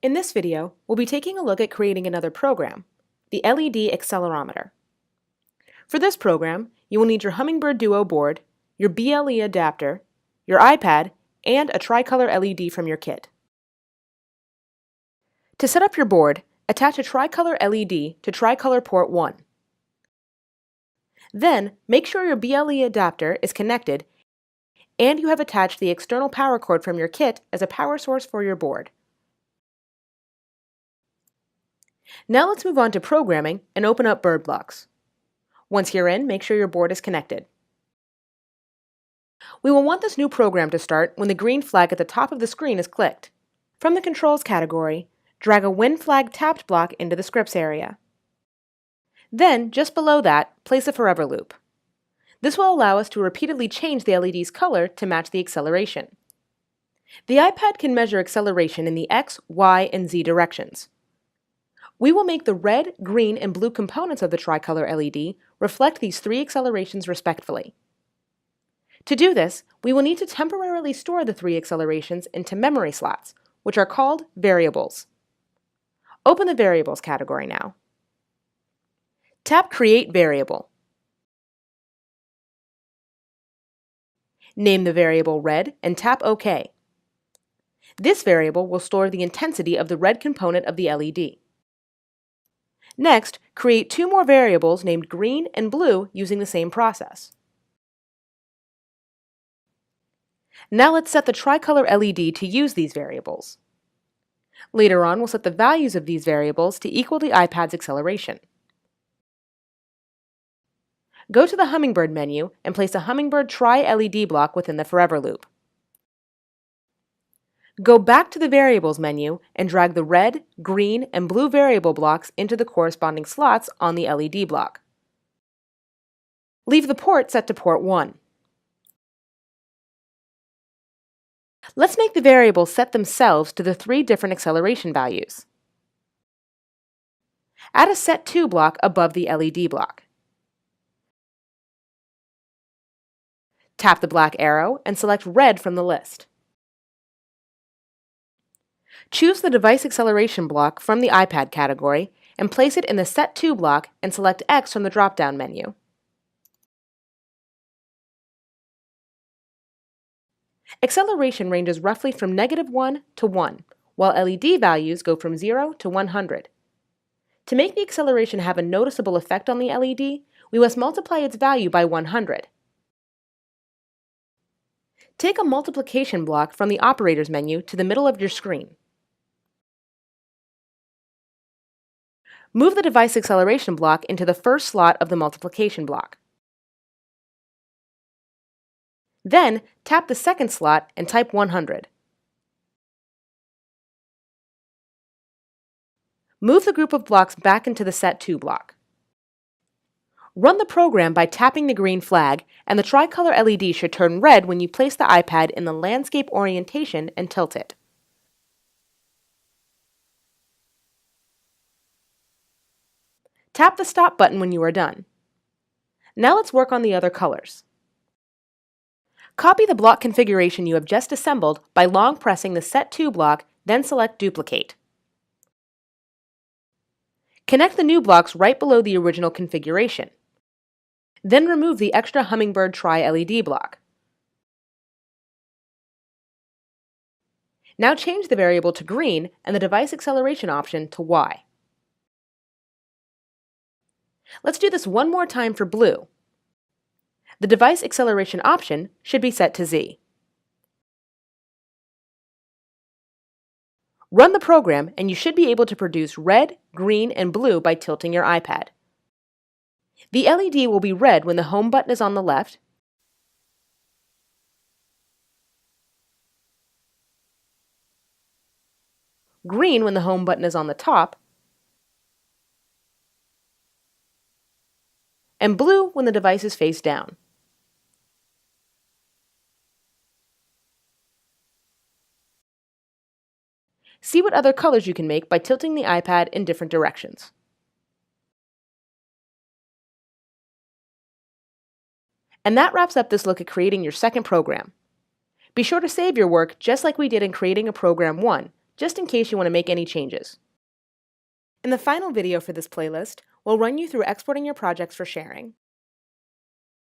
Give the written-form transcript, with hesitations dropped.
In this video, we'll be taking a look at creating another program, the LED accelerometer. For this program, you will need your Hummingbird Duo board, your BLE adapter, your iPad, and a tricolor LED from your kit. To set up your board, attach a tricolor LED to tricolor port 1. Then, make sure your BLE adapter is connected and you have attached the external power cord from your kit as a power source for your board. Now let's move on to programming and open up BirdBlocks. Once you're in, make sure your board is connected. We will want this new program to start when the green flag at the top of the screen is clicked. From the Controls category, drag a When Flag Tapped block into the Scripts area. Then, just below that, place a forever loop. This will allow us to repeatedly change the LED's color to match the acceleration. The iPad can measure acceleration in the X, Y, and Z directions. We will make the red, green, and blue components of the tricolor LED reflect these three accelerations respectively. To do this, we will need to temporarily store the three accelerations into memory slots, which are called variables. Open the Variables category now. Tap Create Variable. Name the variable Red and tap OK. This variable will store the intensity of the red component of the LED. Next, create two more variables named Green and Blue using the same process. Now let's set the tricolor LED to use these variables. Later on, we'll set the values of these variables to equal the iPad's acceleration. Go to the Hummingbird menu and place a Hummingbird Tri-LED block within the forever loop. Go back to the Variables menu and drag the red, green, and blue variable blocks into the corresponding slots on the LED block. Leave the port set to port 1. Let's make the variables set themselves to the three different acceleration values. Add a Set To block above the LED block. Tap the black arrow and select Red from the list. Choose the Device Acceleration block from the iPad category and place it in the Set To block and select X from the drop-down menu. Acceleration ranges roughly from -1 to 1, while LED values go from 0 to 100. To make the acceleration have a noticeable effect on the LED, we must multiply its value by 100. Take a multiplication block from the Operators menu to the middle of your screen. Move the Device Acceleration block into the first slot of the multiplication block. Then, tap the second slot and type 100. Move the group of blocks back into the Set To block. Run the program by tapping the green flag, and the tricolor LED should turn red when you place the iPad in the landscape orientation and tilt it. Tap the Stop button when you are done. Now let's work on the other colors. Copy the block configuration you have just assembled by long pressing the Set To block, then select Duplicate. Connect the new blocks right below the original configuration. Then remove the extra Hummingbird Tri-LED block. Now change the variable to green and the device acceleration option to Y. Let's do this one more time for blue. The device acceleration option should be set to Z. Run the program and you should be able to produce red, green, and blue by tilting your iPad. The LED will be red when the Home button is on the left, green when the Home button is on the top, and blue when the device is face down. See what other colors you can make by tilting the iPad in different directions. And that wraps up this look at creating your second program. Be sure to save your work just like we did in creating a program 1 just in case you want to make any changes. In the final video for this playlist, we'll run you through exporting your projects for sharing.